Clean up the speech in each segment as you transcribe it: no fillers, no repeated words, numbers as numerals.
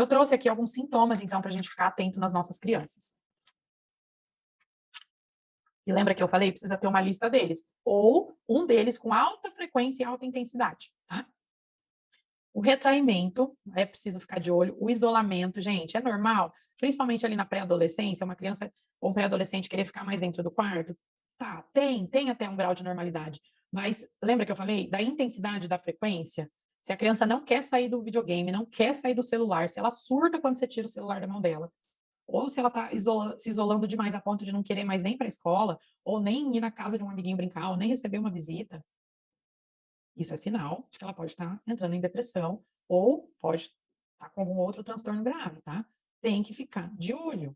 Eu trouxe aqui alguns sintomas, então, para a gente ficar atento nas nossas crianças. E lembra que eu falei? Precisa ter uma lista deles. Ou um deles com alta frequência e alta intensidade, tá? O retraimento, é preciso ficar de olho. O isolamento, gente, é normal, principalmente ali na pré-adolescência, uma criança ou um pré-adolescente querer ficar mais dentro do quarto. Tá, tem até um grau de normalidade. Mas lembra que eu falei da intensidade da frequência? Se a criança não quer sair do videogame, não quer sair do celular, se ela surta quando você tira o celular da mão dela, ou se ela está se isolando demais a ponto de não querer mais nem para a escola, ou nem ir na casa de um amiguinho brincar, ou nem receber uma visita, isso é sinal de que ela pode estar entrando em depressão ou pode estar com algum outro transtorno grave, tá? Tem que ficar de olho.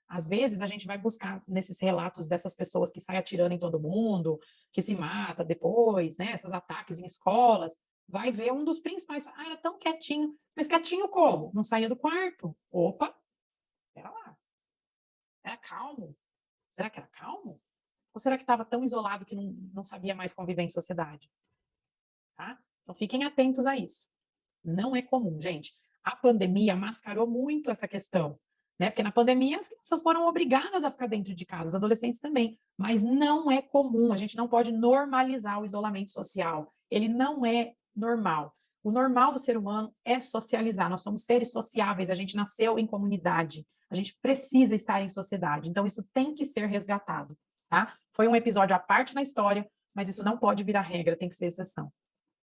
Às vezes a gente vai buscar nesses relatos dessas pessoas que saem atirando em todo mundo, que se mata depois, né? Esses ataques em escolas, vai ver um dos principais, era tão quietinho, mas quietinho como? Não saía do quarto. Opa, pera lá, era calmo. Será que era calmo? Ou será que estava tão isolado que não sabia mais conviver em sociedade? Tá? Então fiquem atentos a isso. Não é comum, gente. A pandemia mascarou muito essa questão, né? Porque na pandemia as crianças foram obrigadas a ficar dentro de casa, os adolescentes também. Mas não é comum, a gente não pode normalizar o isolamento social. Ele não é normal. O normal do ser humano é socializar. Nós somos seres sociáveis, a gente nasceu em comunidade. A gente precisa estar em sociedade. Então isso tem que ser resgatado, tá? Foi um episódio à parte na história, mas isso não pode virar regra, tem que ser exceção,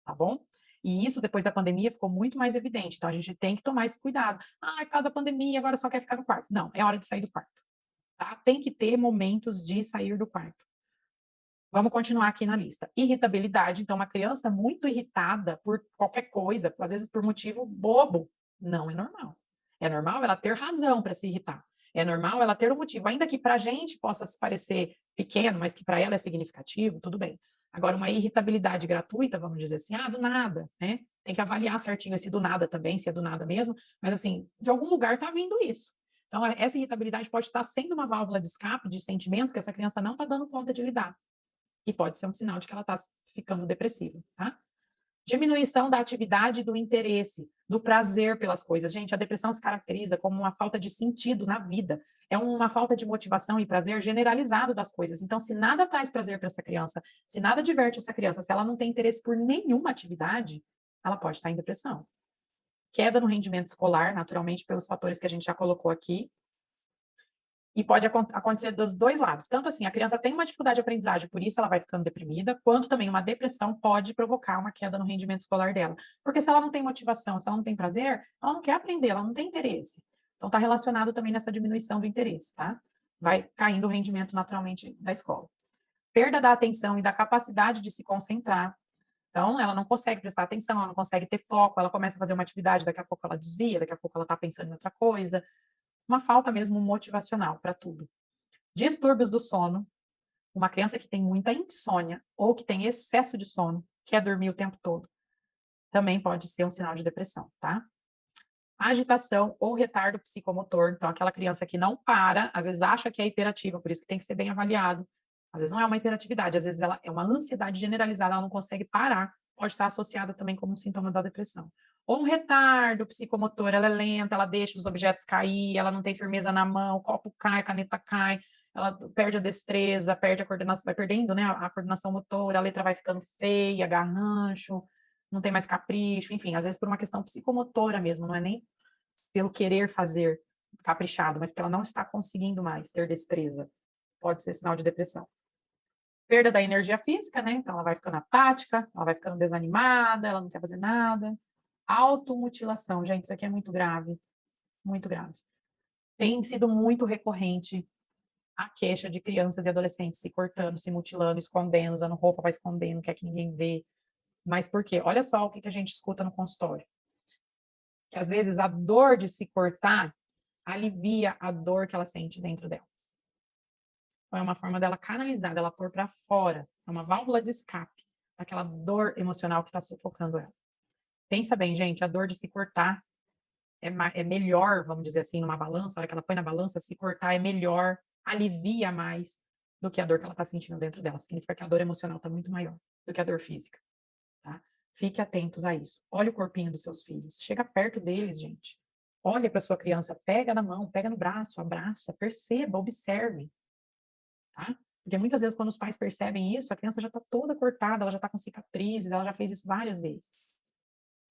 tá bom? E isso, depois da pandemia, ficou muito mais evidente. Então, a gente tem que tomar esse cuidado. Ah, é por causa da pandemia, agora só quer ficar no quarto. Não, é hora de sair do quarto, tá? Tem que ter momentos de sair do quarto. Vamos continuar aqui na lista. Irritabilidade. Então, uma criança muito irritada por qualquer coisa, às vezes por motivo bobo, não é normal. É normal ela ter razão para se irritar. É normal ela ter um motivo, ainda que para a gente possa se parecer pequeno, mas que para ela é significativo, tudo bem. Agora, uma irritabilidade gratuita, vamos dizer assim, do nada, né? Tem que avaliar certinho esse do nada também, se é do nada mesmo, mas assim, de algum lugar está vindo isso. Então, essa irritabilidade pode estar sendo uma válvula de escape de sentimentos que essa criança não está dando conta de lidar. E pode ser um sinal de que ela está ficando depressiva, tá? Diminuição da atividade do interesse, do prazer pelas coisas. Gente, a depressão se caracteriza como uma falta de sentido na vida. É uma falta de motivação e prazer generalizado das coisas. Então, se nada traz prazer para essa criança, se nada diverte essa criança, se ela não tem interesse por nenhuma atividade, ela pode estar em depressão. Queda no rendimento escolar, naturalmente, pelos fatores que a gente já colocou aqui, e pode acontecer dos dois lados. Tanto assim, a criança tem uma dificuldade de aprendizagem, por isso ela vai ficando deprimida, quanto também uma depressão pode provocar uma queda no rendimento escolar dela. Porque se ela não tem motivação, se ela não tem prazer, ela não quer aprender, ela não tem interesse. Então, está relacionado também nessa diminuição do interesse, tá? Vai caindo o rendimento naturalmente da escola. Perda da atenção e da capacidade de se concentrar. Então, ela não consegue prestar atenção, ela não consegue ter foco, ela começa a fazer uma atividade, daqui a pouco ela desvia, daqui a pouco ela está pensando em outra coisa, uma falta mesmo motivacional para tudo. Distúrbios do sono, uma criança que tem muita insônia ou que tem excesso de sono, quer dormir o tempo todo, também pode ser um sinal de depressão, tá? Agitação ou retardo psicomotor, então aquela criança que não para, às vezes acha que é hiperativa, por isso que tem que ser bem avaliado. Às vezes não é uma hiperatividade, às vezes ela é uma ansiedade generalizada, ela não consegue parar, pode estar associada também como um sintoma da depressão. Ou um retardo psicomotor, ela é lenta, ela deixa os objetos cair, ela não tem firmeza na mão, o copo cai, a caneta cai, ela perde a destreza, perde a coordenação, vai perdendo, né, a coordenação motora, a letra vai ficando feia, garrancho, não tem mais capricho, enfim, às vezes por uma questão psicomotora mesmo, não é nem pelo querer fazer caprichado, mas pela não estar conseguindo mais ter destreza. Pode ser sinal de depressão. Perda da energia física, né? Então ela vai ficando apática, ela vai ficando desanimada, ela não quer fazer nada. Automutilação, gente, isso aqui é muito grave, muito grave. Tem sido muito recorrente a queixa de crianças e adolescentes se cortando, se mutilando, escondendo, usando roupa para esconder, não quer que ninguém vê. Mas por quê? Olha só o que a gente escuta no consultório. Que às vezes a dor de se cortar alivia a dor que ela sente dentro dela. Então, é uma forma dela canalizar, dela pôr para fora. É uma válvula de escape daquela dor emocional que está sufocando ela. Pensa bem, gente, a dor de se cortar é melhor, vamos dizer assim, numa balança, a hora que ela põe na balança, se cortar é melhor, alivia mais do que a dor que ela está sentindo dentro dela. Significa que a dor emocional está muito maior do que a dor física, tá? Fique atentos a isso. Olha o corpinho dos seus filhos. Chega perto deles, gente. Olha para sua criança, pega na mão, pega no braço, abraça, perceba, observe, tá? Porque muitas vezes quando os pais percebem isso, a criança já está toda cortada, ela já está com cicatrizes, ela já fez isso várias vezes.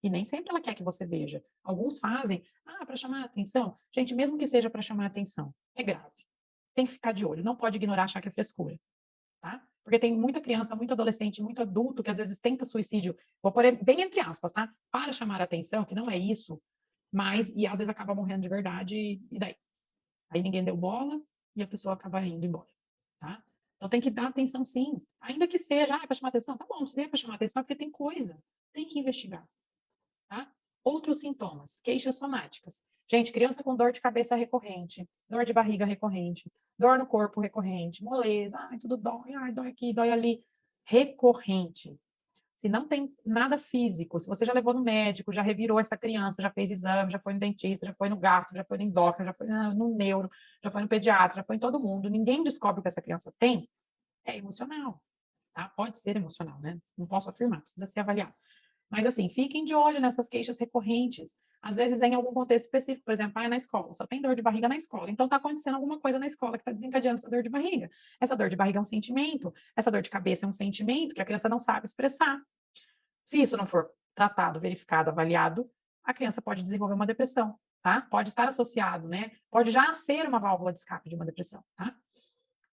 E nem sempre ela quer que você veja. Alguns fazem, para chamar a atenção. Gente, mesmo que seja para chamar a atenção, é grave. Tem que ficar de olho, não pode ignorar, achar que é frescura, tá? Porque tem muita criança, muito adolescente, muito adulto que às vezes tenta suicídio, vou pôr bem entre aspas, tá? Para chamar a atenção, que não é isso, mas, e às vezes acaba morrendo de verdade, e daí? Aí ninguém deu bola e a pessoa acaba indo embora, tá? Então tem que dar atenção sim, ainda que seja, para chamar atenção, tá bom, se é para chamar atenção é porque tem coisa, tem que investigar, tá? Outros sintomas, queixas somáticas. Gente, criança com dor de cabeça recorrente, dor de barriga recorrente, dor no corpo recorrente, moleza, tudo dói, dói aqui, dói ali, recorrente. Se não tem nada físico, se você já levou no médico, já revirou essa criança, já fez exame, já foi no dentista, já foi no gastro, já foi no endócrino, já foi no neuro, já foi no pediatra, já foi em todo mundo, ninguém descobre o que essa criança tem, é emocional, tá? Pode ser emocional, né? Não posso afirmar, precisa ser avaliado. Mas assim, fiquem de olho nessas queixas recorrentes. Às vezes é em algum contexto específico, por exemplo, na escola, só tem dor de barriga na escola. Então está acontecendo alguma coisa na escola que está desencadeando essa dor de barriga. Essa dor de barriga é um sentimento, essa dor de cabeça é um sentimento que a criança não sabe expressar. Se isso não for tratado, verificado, avaliado, a criança pode desenvolver uma depressão, tá? Pode estar associado, né? Pode já ser uma válvula de escape de uma depressão, tá?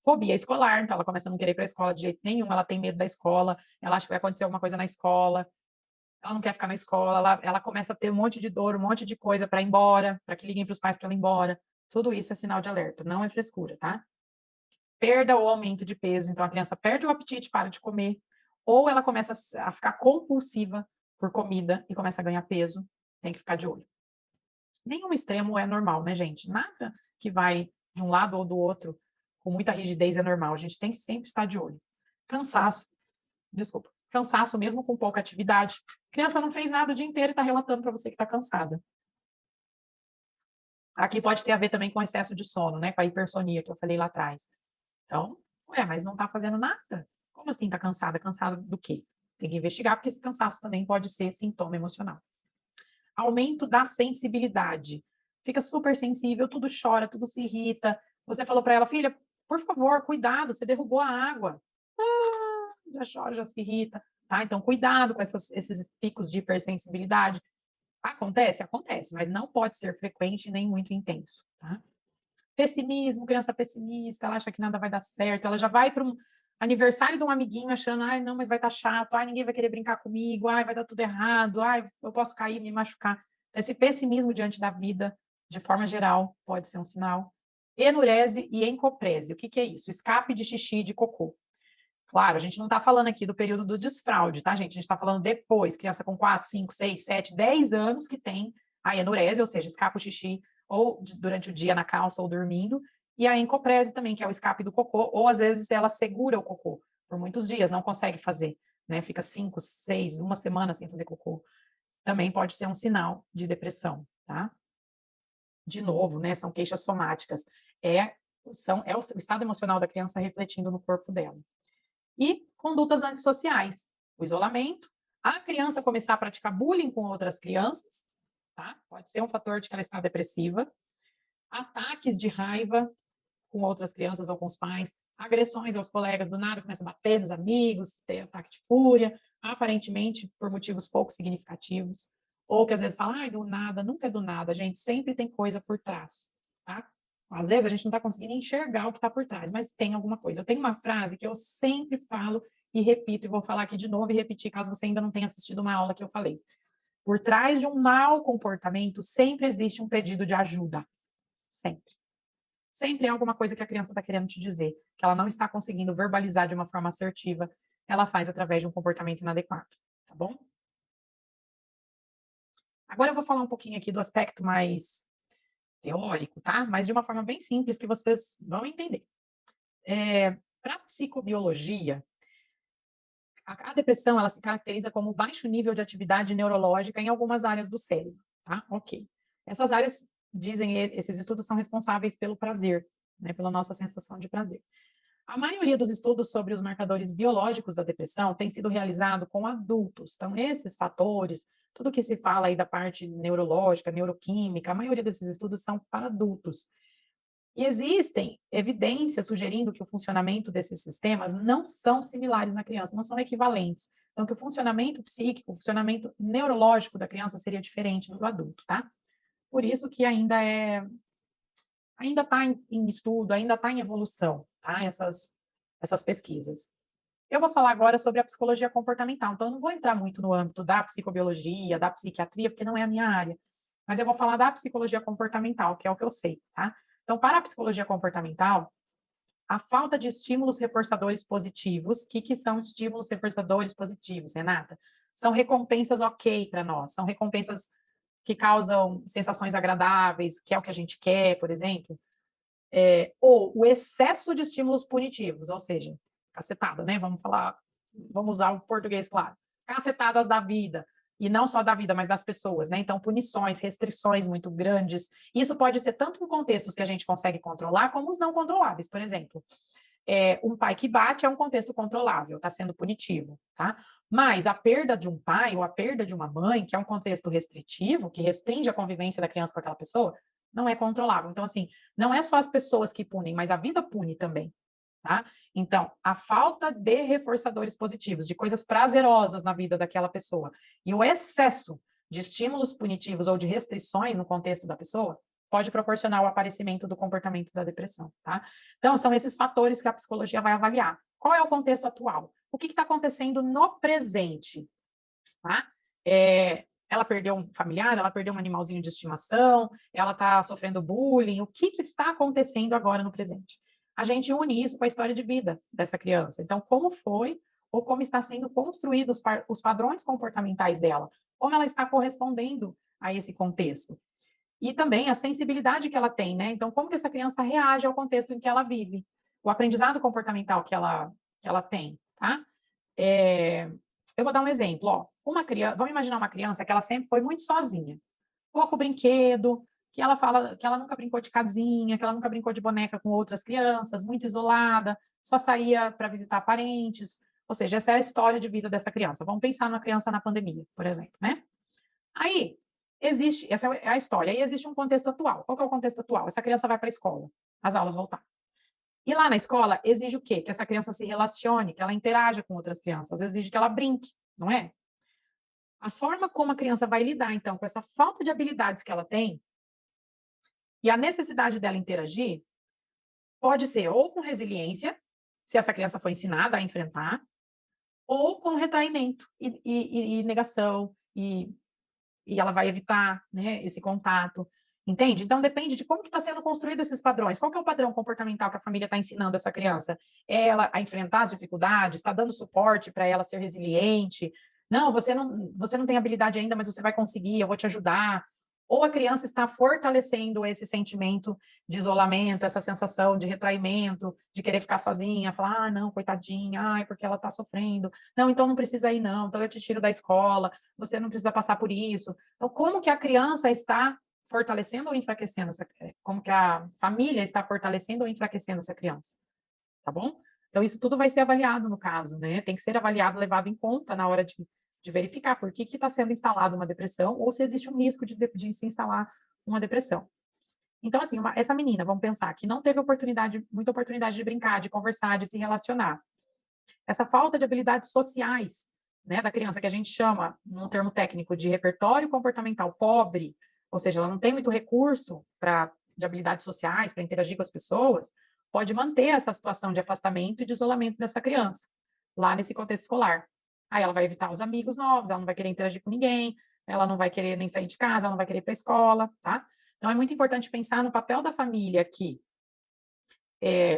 Fobia escolar, então ela começa a não querer ir para a escola de jeito nenhum, ela tem medo da escola, ela acha que vai acontecer alguma coisa na escola, ela não quer ficar na escola, ela começa a ter um monte de dor, um monte de coisa para ir embora, para que liguem para os pais para ela ir embora. Tudo isso é sinal de alerta, não é frescura, tá? Perda ou aumento de peso, então a criança perde o apetite, para de comer, ou ela começa a ficar compulsiva por comida e começa a ganhar peso, tem que ficar de olho. Nenhum extremo é normal, né, gente? Nada que vai de um lado ou do outro com muita rigidez é normal, a gente tem que sempre estar de olho. Cansaço, desculpa, cansaço mesmo com pouca atividade. Criança não fez nada o dia inteiro e está relatando para você que está cansada. Aqui pode ter a ver também com excesso de sono, né? Com a hipersonia que eu falei lá atrás. Então, mas não está fazendo nada? Como assim está cansada? Cansada do quê? Tem que investigar, porque esse cansaço também pode ser sintoma emocional. Aumento da sensibilidade. Fica super sensível, tudo chora, tudo se irrita. Você falou para ela, filha, por favor, cuidado, você derrubou a água. Já chora, já se irrita, tá? Então, cuidado com esses picos de hipersensibilidade. Acontece? Acontece, mas não pode ser frequente nem muito intenso, tá? Pessimismo, criança pessimista, ela acha que nada vai dar certo, ela já vai para um aniversário de um amiguinho achando, não, mas vai estar chato, ninguém vai querer brincar comigo, vai dar tudo errado, eu posso cair, me machucar. Esse pessimismo diante da vida, de forma geral, pode ser um sinal. Enurese e encoprese. O que é isso? Escape de xixi e de cocô. Claro, a gente não está falando aqui do período do desfraude, tá, gente? A gente está falando depois, criança com 4, 5, 6, 7, 10 anos que tem a enurese, ou seja, escapa o xixi ou durante o dia na calça ou dormindo, e a encoprese também, que é o escape do cocô, ou às vezes ela segura o cocô por muitos dias, não consegue fazer, né? Fica 5, 6, uma semana sem fazer cocô. Também pode ser um sinal de depressão, tá? De novo, né? São queixas somáticas. É o estado emocional da criança refletindo no corpo dela. E condutas antissociais, o isolamento, a criança começar a praticar bullying com outras crianças, tá? Pode ser um fator de que ela está depressiva, ataques de raiva com outras crianças ou com os pais, agressões aos colegas do nada, começa a bater nos amigos, ter ataque de fúria, aparentemente por motivos pouco significativos, ou que às vezes fala, do nada, nunca é do nada, gente, sempre tem coisa por trás, tá? Às vezes a gente não está conseguindo enxergar o que está por trás, mas tem alguma coisa. Eu tenho uma frase que eu sempre falo e repito, e vou falar aqui de novo e repetir, caso você ainda não tenha assistido uma aula que eu falei. Por trás de um mau comportamento, sempre existe um pedido de ajuda. Sempre. Sempre é alguma coisa que a criança está querendo te dizer, que ela não está conseguindo verbalizar de uma forma assertiva, ela faz através de um comportamento inadequado, tá bom? Agora eu vou falar um pouquinho aqui do aspecto mais teórico, tá? Mas de uma forma bem simples que vocês vão entender. Para a psicobiologia, a depressão ela se caracteriza como baixo nível de atividade neurológica em algumas áreas do cérebro, tá? Ok. Essas áreas, dizem esses estudos, são responsáveis pelo prazer, né? Pela nossa sensação de prazer. A maioria dos estudos sobre os marcadores biológicos da depressão tem sido realizado com adultos. Então, esses fatores, tudo que se fala aí da parte neurológica, neuroquímica, a maioria desses estudos são para adultos. E existem evidências sugerindo que o funcionamento desses sistemas não são similares na criança, não são equivalentes. Então, que o funcionamento psíquico, o funcionamento neurológico da criança seria diferente do adulto, tá? Por isso que ainda está em estudo, ainda está em evolução, tá? Essas pesquisas. Eu vou falar agora sobre a psicologia comportamental, então eu não vou entrar muito no âmbito da psicobiologia, da psiquiatria, porque não é a minha área, mas eu vou falar da psicologia comportamental, que é o que eu sei, tá? Então, para a psicologia comportamental, a falta de estímulos reforçadores positivos, o que são estímulos reforçadores positivos, Renata? São recompensas ok para nós, são recompensas que causam sensações agradáveis, que é o que a gente quer, por exemplo, ou o excesso de estímulos punitivos, ou seja, cacetada, né? Vamos usar o português, claro. Cacetadas da vida, e não só da vida, mas das pessoas, né? Então, punições, restrições muito grandes. Isso pode ser tanto em contextos que a gente consegue controlar, como os não controláveis. Por exemplo, um pai que bate é um contexto controlável, está sendo punitivo, tá? Mas a perda de um pai ou a perda de uma mãe, que é um contexto restritivo, que restringe a convivência da criança com aquela pessoa, não é controlável. Então, assim, não é só as pessoas que punem, mas a vida pune também, tá? Então, a falta de reforçadores positivos, de coisas prazerosas na vida daquela pessoa, e o excesso de estímulos punitivos ou de restrições no contexto da pessoa, pode proporcionar o aparecimento do comportamento da depressão, tá? Então, são esses fatores que a psicologia vai avaliar. Qual é o contexto atual? O que está acontecendo no presente, tá? Ela perdeu um familiar, ela perdeu um animalzinho de estimação, ela está sofrendo bullying, o que está acontecendo agora no presente? A gente une isso com a história de vida dessa criança. Então, como foi ou como está sendo construídos os padrões comportamentais dela? Como ela está correspondendo a esse contexto? E também a sensibilidade que ela tem, né? Então, como que essa criança reage ao contexto em que ela vive? O aprendizado comportamental que ela tem, tá? Eu vou dar um exemplo, ó. Uma criança, vamos imaginar uma criança que ela sempre foi muito sozinha. Pouco brinquedo, que ela fala que ela nunca brincou de casinha, que ela nunca brincou de boneca com outras crianças, muito isolada, só saía para visitar parentes. Ou seja, essa é a história de vida dessa criança. Vamos pensar numa criança na pandemia, por exemplo, né? Aí, essa é a história, aí existe um contexto atual. Qual que é o contexto atual? Essa criança vai para a escola, as aulas voltaram. E lá na escola, exige o quê? Que essa criança se relacione, que ela interaja com outras crianças, exige que ela brinque, não é? A forma como a criança vai lidar, então, com essa falta de habilidades que ela tem e a necessidade dela interagir, pode ser ou com resiliência, se essa criança foi ensinada a enfrentar, ou com retraimento e negação, e ela vai evitar, né, esse contato, entende? Então, depende de como que está sendo construído esses padrões. Qual que é o padrão comportamental que a família está ensinando essa criança? Ela a enfrentar as dificuldades, está dando suporte para ela ser resiliente? Não, você não tem habilidade ainda, mas você vai conseguir, eu vou te ajudar. Ou a criança está fortalecendo esse sentimento de isolamento, essa sensação de retraimento, de querer ficar sozinha, falar, ah, não, coitadinha, ai, porque ela está sofrendo. Não, então não precisa ir, não, então eu te tiro da escola, você não precisa passar por isso. Então, como que a criança está fortalecendo ou enfraquecendo como que a família está fortalecendo ou enfraquecendo essa criança, tá bom? Então, isso tudo vai ser avaliado no caso, né? Tem que ser avaliado, levado em conta na hora de verificar por que está sendo instalada uma depressão ou se existe um risco de se instalar uma depressão. Então, assim, essa menina, vamos pensar, que não teve muita oportunidade de brincar, de conversar, de se relacionar. Essa falta de habilidades sociais, né, da criança, que a gente chama, num termo técnico, de repertório comportamental pobre, ou seja, ela não tem muito recurso de habilidades sociais para interagir com as pessoas, pode manter essa situação de afastamento e de isolamento dessa criança, lá nesse contexto escolar. Aí ela vai evitar os amigos novos, ela não vai querer interagir com ninguém, ela não vai querer nem sair de casa, ela não vai querer ir para a escola, tá? Então, é muito importante pensar no papel da família aqui,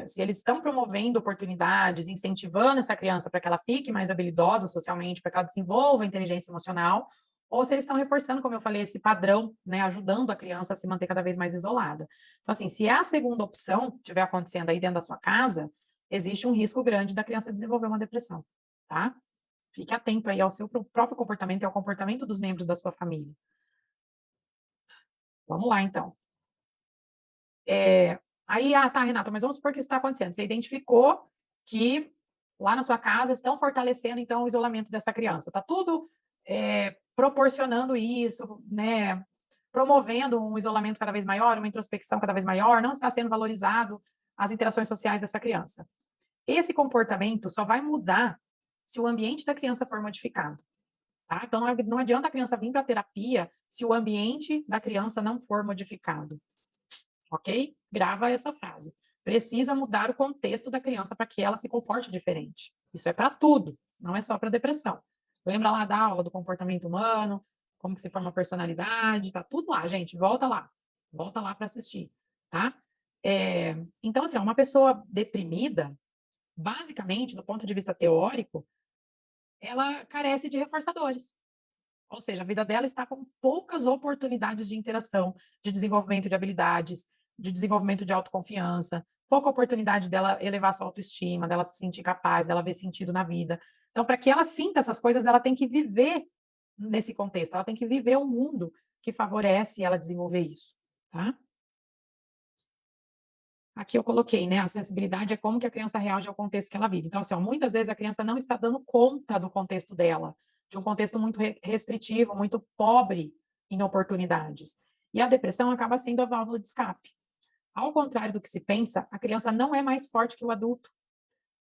se eles estão promovendo oportunidades, incentivando essa criança para que ela fique mais habilidosa socialmente, para que ela desenvolva inteligência emocional, ou se eles estão reforçando, como eu falei, esse padrão, né, ajudando a criança a se manter cada vez mais isolada. Então, assim, se é a segunda opção estiver acontecendo aí dentro da sua casa, existe um risco grande da criança desenvolver uma depressão, tá? Fique atento aí ao seu próprio comportamento e ao comportamento dos membros da sua família. Vamos lá, então. Aí, tá, Renata, mas vamos supor que isso está acontecendo. Você identificou que lá na sua casa estão fortalecendo, então, o isolamento dessa criança. Está tudo proporcionando isso, né? Promovendo um isolamento cada vez maior, uma introspecção cada vez maior, não está sendo valorizado as interações sociais dessa criança. Esse comportamento só vai mudar se o ambiente da criança for modificado. Tá? Então, não adianta a criança vir para a terapia se o ambiente da criança não for modificado. Ok? Grava essa frase. Precisa mudar o contexto da criança para que ela se comporte diferente. Isso é para tudo, não é só para depressão. Lembra lá da aula do comportamento humano, como que se forma a personalidade, tá tudo lá, gente. Volta lá para assistir, tá? Então, assim, uma pessoa deprimida, basicamente, do ponto de vista teórico, ela carece de reforçadores. Ou seja, a vida dela está com poucas oportunidades de interação, de desenvolvimento de habilidades, de desenvolvimento de autoconfiança, pouca oportunidade dela elevar sua autoestima, dela se sentir capaz, dela ver sentido na vida. Então, para que ela sinta essas coisas, ela tem que viver nesse contexto, ela tem que viver um mundo que favorece ela desenvolver isso, tá? Aqui eu coloquei, né? A sensibilidade é como que a criança reage ao contexto que ela vive. Então, assim, ó, muitas vezes a criança não está dando conta do contexto dela, de um contexto muito restritivo, muito pobre em oportunidades. E a depressão acaba sendo a válvula de escape. Ao contrário do que se pensa, a criança não é mais forte que o adulto.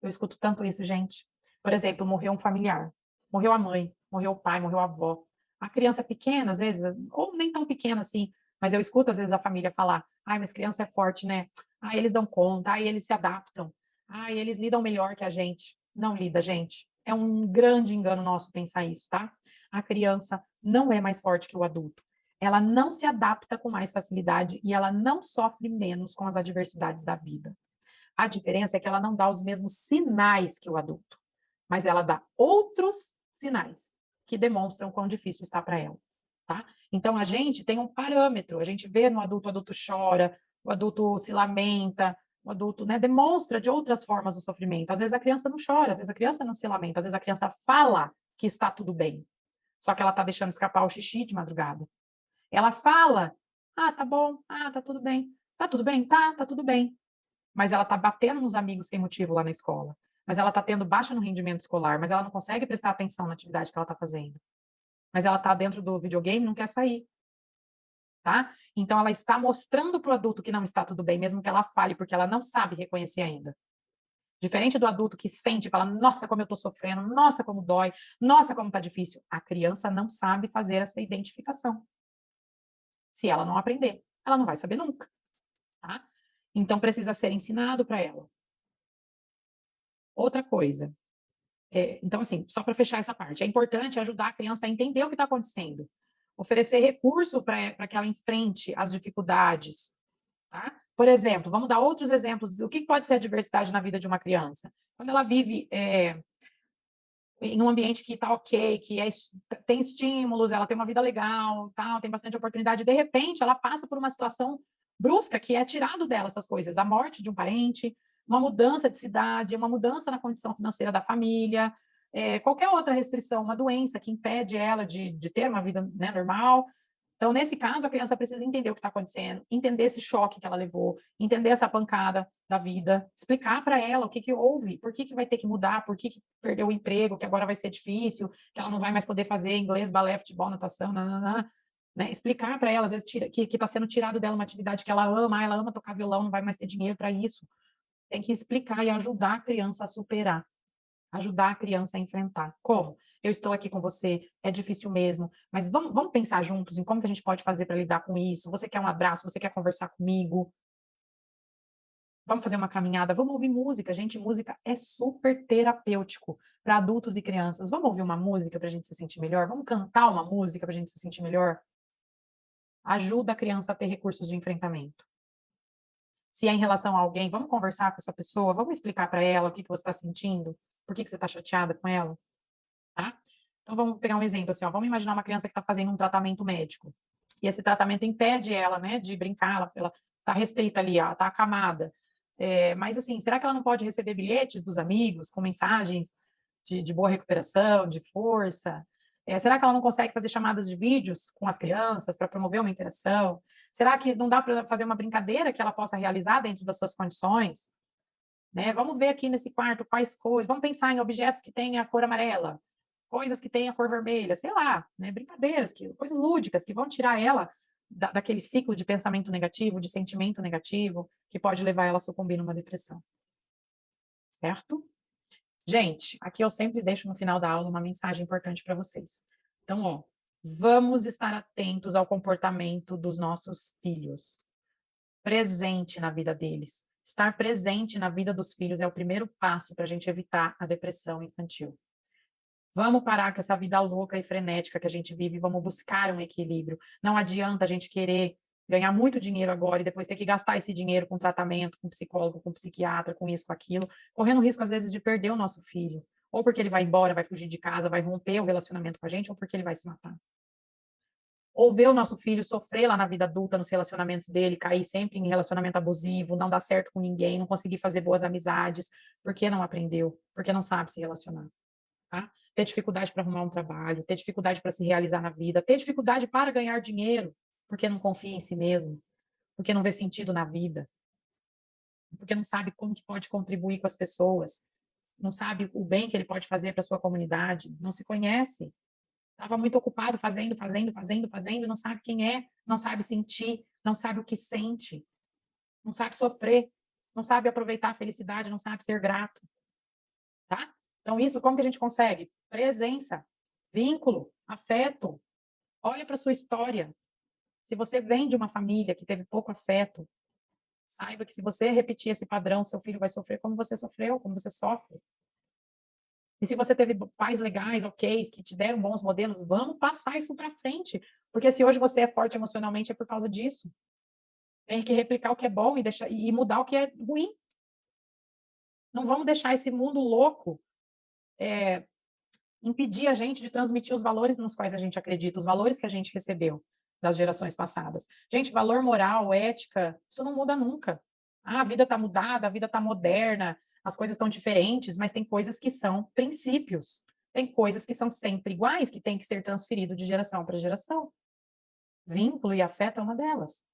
Eu escuto tanto isso, gente. Por exemplo, morreu um familiar, morreu a mãe, morreu o pai, morreu a avó. A criança pequena, às vezes, ou nem tão pequena assim, mas eu escuto às vezes a família falar: ai, mas criança é forte, né? Ai, eles dão conta, ai, eles se adaptam, ai, eles lidam melhor que a gente. Não lida, gente. É um grande engano nosso pensar isso, tá? A criança não é mais forte que o adulto. Ela não se adapta com mais facilidade e ela não sofre menos com as adversidades da vida. A diferença é que ela não dá os mesmos sinais que o adulto, mas ela dá outros sinais que demonstram quão difícil está para ela, tá? Então, a gente tem um parâmetro, a gente vê no adulto, o adulto chora, o adulto se lamenta, o adulto, né, demonstra de outras formas o sofrimento. Às vezes a criança não chora, às vezes a criança não se lamenta, às vezes a criança fala que está tudo bem, só que ela está deixando escapar o xixi de madrugada. Ela fala, ah, tá bom, ah, tá tudo bem, tá tudo bem, mas ela está batendo nos amigos sem motivo lá na escola, mas ela está tendo baixa no rendimento escolar, mas ela não consegue prestar atenção na atividade que ela está fazendo, mas ela está dentro do videogame e não quer sair, tá? Então ela está mostrando para o adulto que não está tudo bem, mesmo que ela fale, porque ela não sabe reconhecer ainda. Diferente do adulto que sente e fala, nossa, como eu estou sofrendo, nossa, como dói, nossa, como está difícil. A criança não sabe fazer essa identificação. Se ela não aprender, ela não vai saber nunca, tá? Então precisa ser ensinado para ela. Outra coisa, então, assim, só para fechar essa parte, é importante ajudar a criança a entender o que está acontecendo, oferecer recurso para que ela enfrente as dificuldades, tá? Por exemplo, vamos dar outros exemplos do que pode ser a diversidade na vida de uma criança. Quando ela vive em um ambiente que está ok, tem estímulos, ela tem uma vida legal, tal, tem bastante oportunidade, de repente ela passa por uma situação brusca que é tirado dela essas coisas, a morte de um parente, uma mudança de cidade, uma mudança na condição financeira da família, qualquer outra restrição, uma doença que impede ela de ter uma vida, né, normal. Então, nesse caso, a criança precisa entender o que está acontecendo, entender esse choque que ela levou, entender essa pancada da vida, explicar para ela o que, que houve, por que, que vai ter que mudar, por que, que perdeu o emprego, que agora vai ser difícil, que ela não vai mais poder fazer inglês, balé, futebol, natação, nananã, né? Explicar para ela, às vezes, que está sendo tirado dela uma atividade que ela ama tocar violão, não vai mais ter dinheiro para isso. Tem que explicar e ajudar a criança a superar, ajudar a criança a enfrentar. Como? Eu estou aqui com você, é difícil mesmo, mas vamos pensar juntos em como que a gente pode fazer para lidar com isso. Você quer um abraço? Você quer conversar comigo? Vamos fazer uma caminhada? Vamos ouvir música, gente. Música é super terapêutico para adultos e crianças. Vamos ouvir uma música para a gente se sentir melhor? Vamos cantar uma música para a gente se sentir melhor? Ajuda a criança a ter recursos de enfrentamento. Se é em relação a alguém, vamos conversar com essa pessoa, vamos explicar para ela o que, que você está sentindo, por que, que você está chateada com ela, tá? Então, vamos pegar um exemplo assim, ó, vamos imaginar uma criança que está fazendo um tratamento médico, e esse tratamento impede ela, né, de brincar, ela está restrita ali, está acamada. Mas, assim, será que ela não pode receber bilhetes dos amigos com mensagens de boa recuperação, de força? Será que ela não consegue fazer chamadas de vídeos com as crianças para promover uma interação? Será que não dá para fazer uma brincadeira que ela possa realizar dentro das suas condições? né? Vamos ver aqui nesse quarto quais cores, vamos pensar em objetos que têm a cor amarela, coisas que têm a cor vermelha, sei lá, né? Brincadeiras, coisas lúdicas que vão tirar ela daquele ciclo de pensamento negativo, de sentimento negativo, que pode levar ela a sucumbir numa depressão. Certo? Gente, aqui eu sempre deixo no final da aula uma mensagem importante para vocês. Então, ó, vamos estar atentos ao comportamento dos nossos filhos. Presente na vida deles. Estar presente na vida dos filhos é o primeiro passo para a gente evitar a depressão infantil. Vamos parar com essa vida louca e frenética que a gente vive, vamos buscar um equilíbrio. Não adianta a gente querer ganhar muito dinheiro agora e depois ter que gastar esse dinheiro com tratamento, com psicólogo, com psiquiatra, com isso, com aquilo, correndo risco, às vezes, de perder o nosso filho. Ou porque ele vai embora, vai fugir de casa, vai romper o relacionamento com a gente, ou porque ele vai se matar. Ou ver o nosso filho sofrer lá na vida adulta, nos relacionamentos dele, cair sempre em relacionamento abusivo, não dar certo com ninguém, não conseguir fazer boas amizades, porque não aprendeu, porque não sabe se relacionar. Tá? Ter dificuldade para arrumar um trabalho, ter dificuldade para se realizar na vida, ter dificuldade para ganhar dinheiro, porque não confia em si mesmo, porque não vê sentido na vida, porque não sabe como que pode contribuir com as pessoas, não sabe o bem que ele pode fazer para sua comunidade, não se conhece. Estava muito ocupado fazendo, não sabe quem é, não sabe sentir, não sabe o que sente, não sabe sofrer, não sabe aproveitar a felicidade, não sabe ser grato, tá? Então, isso como que a gente consegue? Presença, vínculo, afeto. Olha para sua história. Se você vem de uma família que teve pouco afeto, saiba que se você repetir esse padrão, seu filho vai sofrer como você sofreu, como você sofre. E se você teve pais legais, ok, que te deram bons modelos, vamos passar isso para frente. Porque se hoje você é forte emocionalmente, é por causa disso. Tem que replicar o que é bom e, e mudar o que é ruim. Não vamos deixar esse mundo louco impedir a gente de transmitir os valores nos quais a gente acredita, os valores que a gente recebeu das gerações passadas. Gente, valor moral, ética, isso não muda nunca. Ah, a vida está mudada, a vida está moderna, as coisas estão diferentes, mas tem coisas que são princípios. Tem coisas que são sempre iguais, que tem que ser transferido de geração para geração. Vínculo e afeto é uma delas,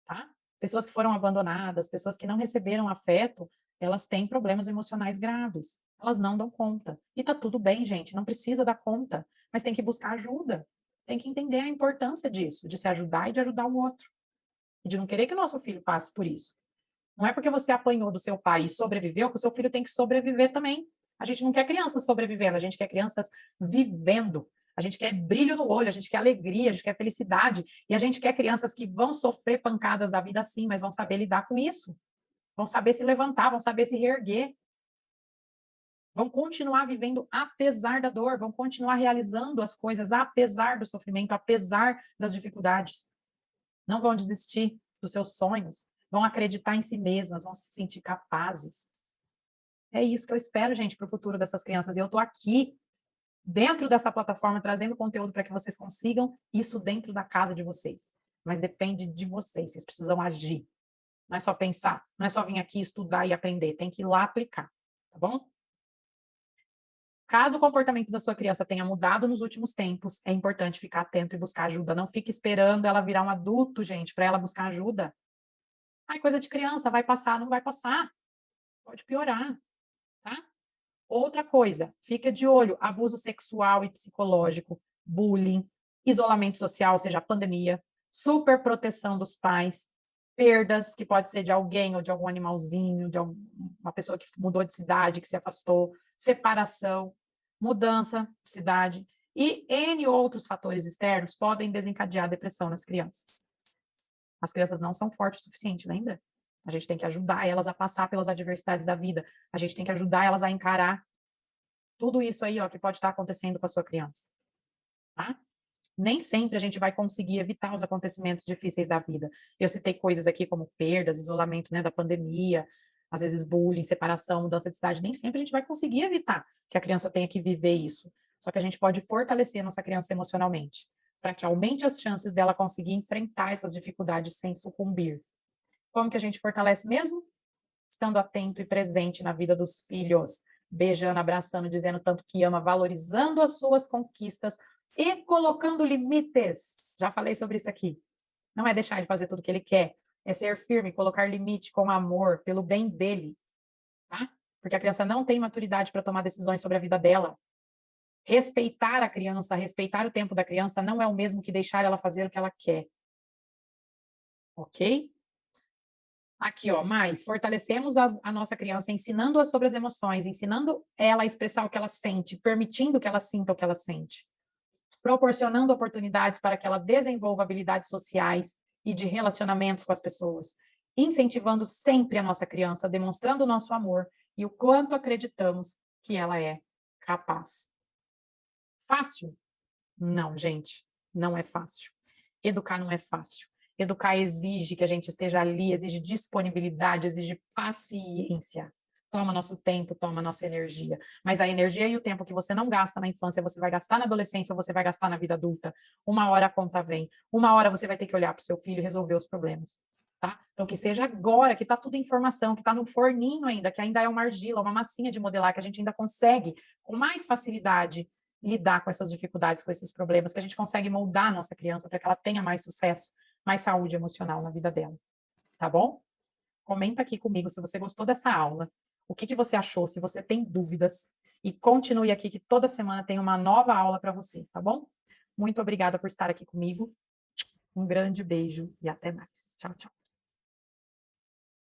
tá? Pessoas que foram abandonadas, pessoas que não receberam afeto, elas têm problemas emocionais graves. Elas não dão conta. E tá tudo bem, gente, não precisa dar conta, mas tem que buscar ajuda. Tem que entender a importância disso, de se ajudar e de ajudar o outro. E de não querer que o nosso filho passe por isso. Não é porque você apanhou do seu pai e sobreviveu que o seu filho tem que sobreviver também. A gente não quer crianças sobrevivendo, a gente quer crianças vivendo. A gente quer brilho no olho, a gente quer alegria, a gente quer felicidade. E a gente quer crianças que vão sofrer pancadas da vida sim, mas vão saber lidar com isso. Vão saber se levantar, vão saber se reerguer. Vão continuar vivendo apesar da dor, vão continuar realizando as coisas apesar do sofrimento, apesar das dificuldades. Não vão desistir dos seus sonhos, vão acreditar em si mesmas, vão se sentir capazes. É isso que eu espero, gente, para o futuro dessas crianças. E eu estou aqui, dentro dessa plataforma, trazendo conteúdo para que vocês consigam isso dentro da casa de vocês. Mas depende de vocês, vocês precisam agir. Não é só pensar, não é só vir aqui estudar e aprender, tem que ir lá aplicar, tá bom? Caso o comportamento da sua criança tenha mudado nos últimos tempos, é importante ficar atento e buscar ajuda. Não fique esperando ela virar um adulto, gente, para ela buscar ajuda. Ai, coisa de criança, vai passar, não vai passar. Pode piorar, tá? Outra coisa, fica de olho, abuso sexual e psicológico, bullying, isolamento social, ou seja, a pandemia, superproteção dos pais, perdas, que pode ser de alguém ou de algum animalzinho, de uma pessoa que mudou de cidade, que se afastou, separação, mudança de cidade e N outros fatores externos podem desencadear depressão nas crianças. As crianças não são fortes o suficiente, lembra? A gente tem que ajudar elas a passar pelas adversidades da vida. A gente tem que ajudar elas a encarar tudo isso aí, ó, que pode estar acontecendo com a sua criança. Tá? Nem sempre a gente vai conseguir evitar os acontecimentos difíceis da vida. Eu citei coisas aqui como perdas, isolamento, né, da pandemia, às vezes bullying, separação, mudança de cidade. Nem sempre a gente vai conseguir evitar que a criança tenha que viver isso. Só que a gente pode fortalecer a nossa criança emocionalmente, para que aumente as chances dela conseguir enfrentar essas dificuldades sem sucumbir. Como que a gente fortalece mesmo? Estando atento e presente na vida dos filhos, beijando, abraçando, dizendo tanto que ama, valorizando as suas conquistas e colocando limites. Já falei sobre isso aqui. Não é deixar ele fazer tudo o que ele quer, é ser firme, colocar limite com amor, pelo bem dele. tá? Porque a criança não tem maturidade para tomar decisões sobre a vida dela. Respeitar a criança, respeitar o tempo da criança não é o mesmo que deixar ela fazer o que ela quer. Ok? Aqui, ó, mais, fortalecemos a nossa criança ensinando-a sobre as emoções, ensinando ela a expressar o que ela sente, permitindo que ela sinta o que ela sente, proporcionando oportunidades para que ela desenvolva habilidades sociais e de relacionamentos com as pessoas, incentivando sempre a nossa criança, demonstrando o nosso amor e o quanto acreditamos que ela é capaz. Fácil? Não, gente, não é fácil. Educar não é fácil. Educar exige que a gente esteja ali, exige disponibilidade, exige paciência. Toma nosso tempo, toma nossa energia. Mas a energia e o tempo que você não gasta na infância, você vai gastar na adolescência ou você vai gastar na vida adulta. Uma hora a conta vem. Uma hora você vai ter que olhar para o seu filho e resolver os problemas. Tá? Então, que seja agora, que está tudo em formação, que está no forninho ainda, que ainda é uma argila, uma massinha de modelar, que a gente ainda consegue, com mais facilidade, lidar com essas dificuldades, com esses problemas, que a gente consegue moldar a nossa criança para que ela tenha mais sucesso, mais saúde emocional na vida dela. Tá bom? Comenta aqui comigo se você gostou dessa aula, o que você achou, se você tem dúvidas, e continue aqui que toda semana tem uma nova aula para você, tá bom? Muito obrigada por estar aqui comigo. Um grande beijo e até mais. Tchau, tchau.